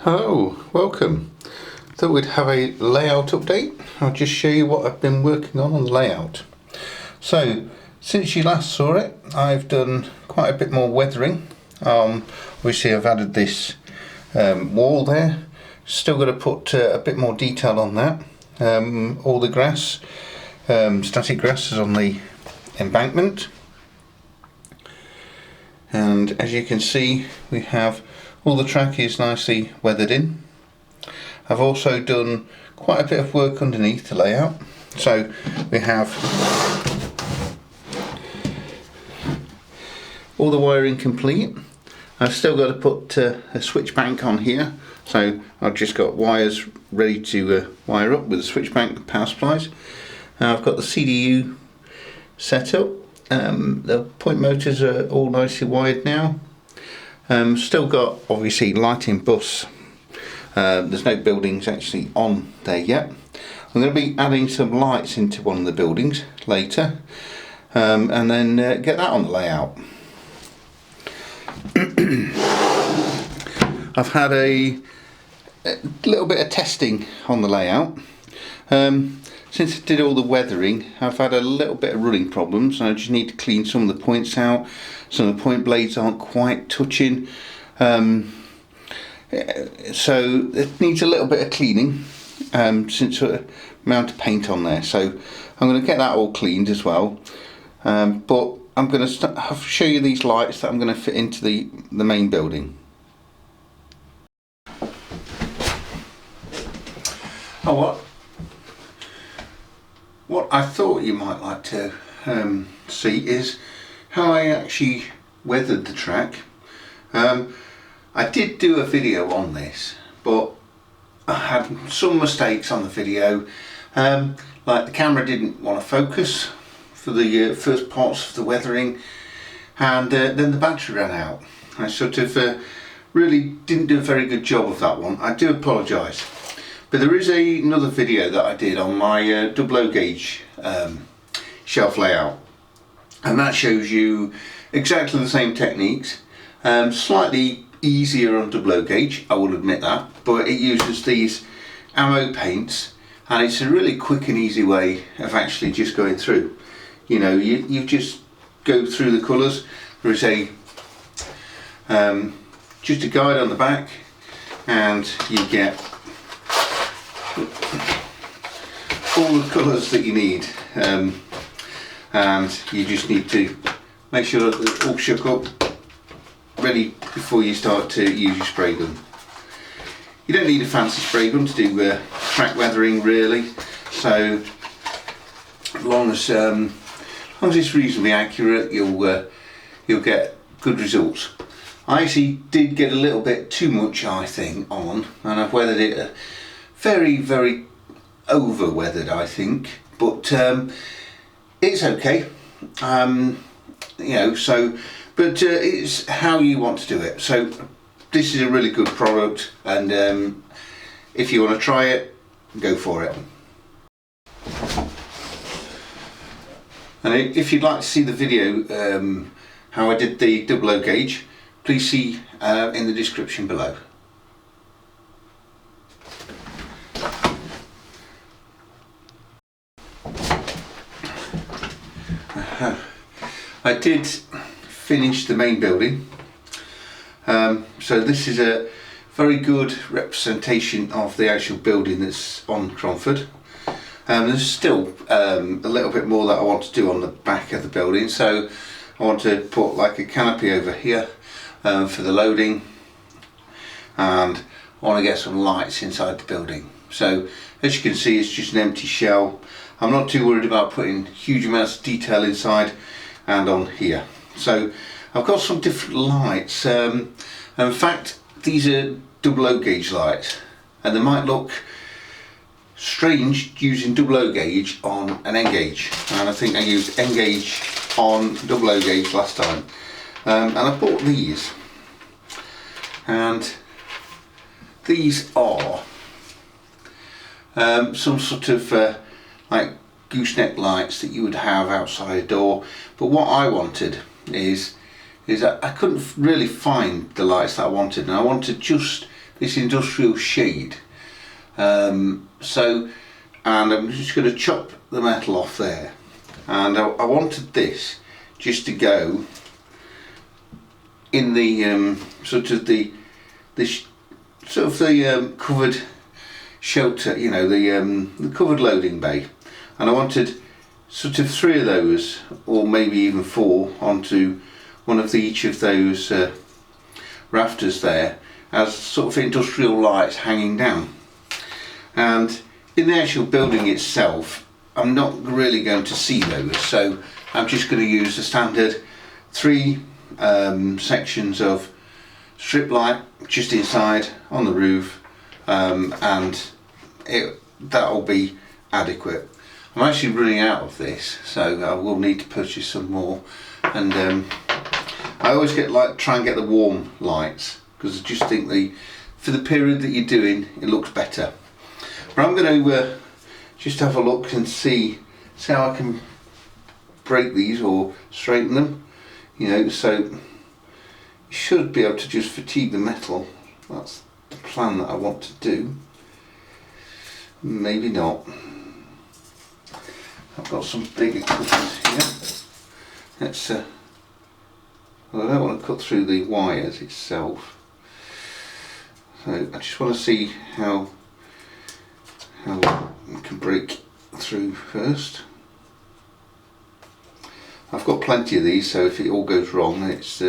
Hello, welcome. Thought we'd have a layout update. I'll just show you what I've been working on the layout. So, since you last saw it, I've done quite a bit more weathering. Obviously I've added this wall there. Still got to put a bit more detail on that. All the grass, static grass is on the embankment. And as you can see, we have all the track is nicely weathered in. I've also done quite a bit of work underneath the layout. So we have all the wiring complete. I've still got to put a switch bank on here. So I've just got wires ready to wire up with the switch bank and power supplies. I've got the CDU set up. The point motors are all nicely wired now. Still got obviously lighting bus. There's no buildings actually on there yet. I'm going to be adding some lights into one of the buildings later, and then get that on the layout. I've had a little bit of testing on the layout. Since I did all the weathering, I've had a little bit of running problems. I just need to clean some of the points out. Some of the point blades aren't quite touching. So it needs a little bit of cleaning since the amount of paint on there. So I'm going to get that all cleaned as well. But I'm going to show you these lights that I'm going to fit into the main building. Oh, what I thought you might like to see is how I actually weathered the track. I did do a video on this, but I had some mistakes on the video. Like the camera didn't want to focus for the first parts of the weathering, and then the battery ran out. I sort of really didn't do a very good job of that one. I do apologise. But there is another video that I did on my double O gauge shelf layout, and that shows you exactly the same techniques, slightly easier on double O gauge, I will admit that, but it uses these ammo paints, and it's a really quick and easy way of actually just going through. You know, you just go through the colours. There is just a guide on the back, and you get all the colours that you need, and you just need to make sure that they're all shook up, ready before you start to use your spray gun. You don't need a fancy spray gun to do track weathering really, so as long as it's reasonably accurate, you'll get good results. I actually did get a little bit too much, I think, on, and I've weathered it very over weathered, I think, but it's okay. You know, so but it's how you want to do it. So this is a really good product, and if you want to try it, go for it. And if you'd like to see the video how I did the double O gauge, please see in the description below. I did finish the main building, so this is a very good representation of the actual building that's on Cromford. There's still a little bit more that I want to do on the back of the building, so I want to put like a canopy over here for the loading, and I want to get some lights inside the building. So as you can see, it's just an empty shell. I'm not too worried about putting huge amounts of detail inside and on here. So I've got some different lights. In fact, these are double O gauge lights, and they might look strange using double O gauge on an N gauge, and I think I used N gauge on double O gauge last time. And I bought these, and these are some sort of like gooseneck lights that you would have outside a door, but what I wanted is that I couldn't really find the lights that I wanted, and I wanted just this industrial shade. So, and I'm just going to chop the metal off there, and I wanted this just to go in the sort of the covered shelter, you know, the covered loading bay, and I wanted sort of 3 of those, or maybe even 4, onto one of each of those rafters there, as sort of industrial lights hanging down. And in the actual building itself, I'm not really going to see those, so I'm just going to use the standard 3 sections of strip light just inside on the roof, and that'll be adequate. I'm actually running out of this, so I will need to purchase some more, and I always try and get the warm lights, because I just think for the period that you're doing, it looks better. But I'm going to just have a look and see how I can break these or straighten them, you know, so you should be able to just fatigue the metal. That's the plan that I want to do. Maybe not. I've got some bigger cutters here. Let's well, I don't want to cut through the wires itself, so I just want to see how we can break through first. I've got plenty of these, so if it all goes wrong, it's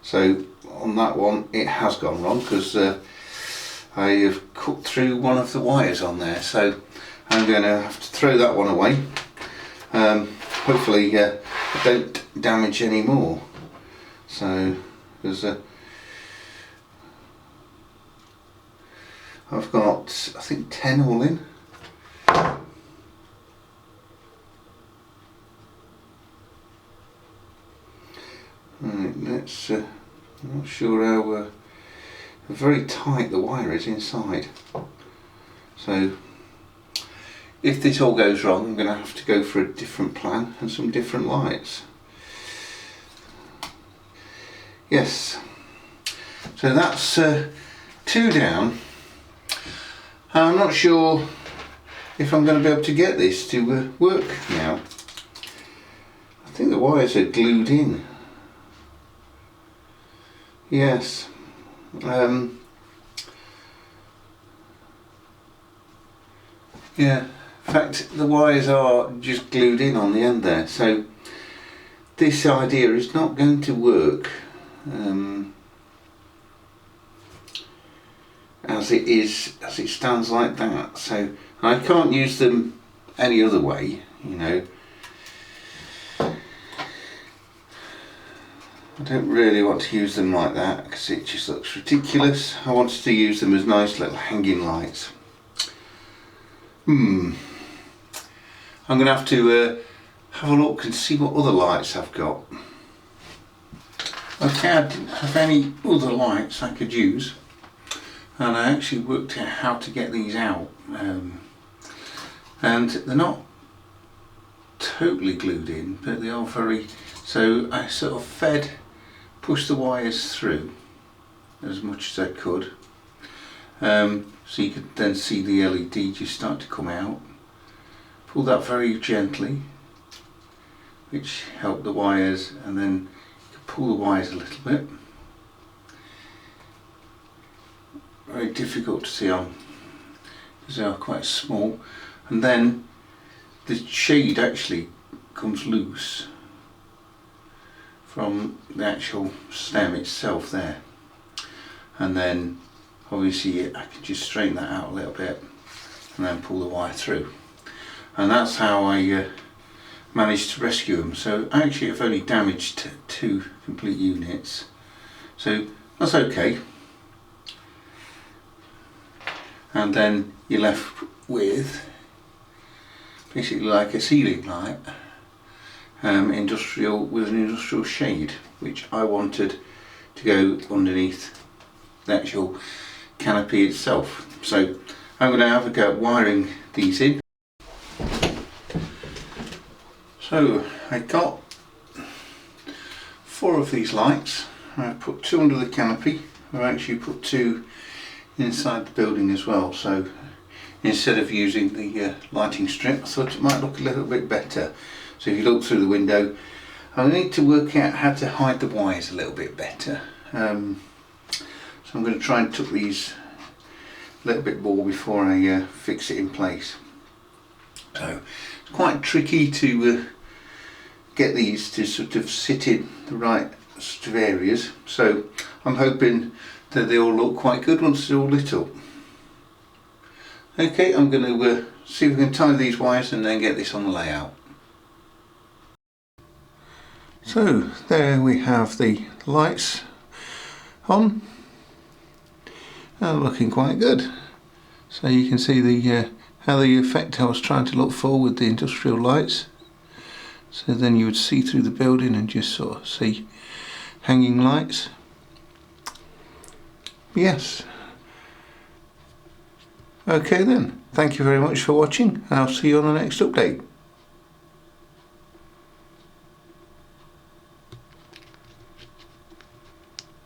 so on that one it has gone wrong, because I have cut through one of the wires on there, so I'm going to have to throw that one away. Hopefully I don't damage any more. So there's I've got, I think, 10 all in. Right, let's I'm not sure how very tight the wire is inside, so if this all goes wrong, I'm going to have to go for a different plan and some different lights. Yes, so that's 2 down. I'm not sure if I'm going to be able to get this to work now. I think the wires are glued in. Yes. Yeah, in fact the wires are just glued in on the end there, so this idea is not going to work as it stands like that. So I can't use them any other way, you know. I don't really want to use them like that because it just looks ridiculous. I wanted to use them as nice little hanging lights. I'm going to have a look and see what other lights I've got. Okay, I didn't have any other lights I could use, and I actually worked out how to get these out, and they're not totally glued in, but they are very, so I sort of pushed the wires through as much as I could, so you could then see the LED just start to come out. Pull that very gently, which helped the wires, and then you could pull the wires a little bit. Very difficult to see on because they are quite small, and then the shade actually comes loose from the actual stem itself there, and then obviously I can just straighten that out a little bit and then pull the wire through, and that's how I managed to rescue them. So actually I've only damaged 2 complete units, so that's okay. And then you're left with basically like a ceiling light, industrial, with an industrial shade, which I wanted to go underneath the actual canopy itself. So I'm going to have a go at wiring these in. So I got 4 of these lights. I put 2 under the canopy I've actually put two inside the building as well, so instead of using the lighting strip, I thought it might look a little bit better. So if you look through the window, I need to work out how to hide the wires a little bit better. So I'm going to try and tuck these a little bit more before I fix it in place. So it's quite tricky to get these to sort of sit in the right sort of areas, so I'm hoping that they all look quite good once they're all lit up. Okay, I'm going to see if we can tie these wires and then get this on the layout. So there we have the lights on and looking quite good. So you can see the how the effect I was trying to look for with the industrial lights. So then you would see through the building and just sort of see hanging lights. Yes. Okay then, thank you very much for watching. I'll see you on the next update.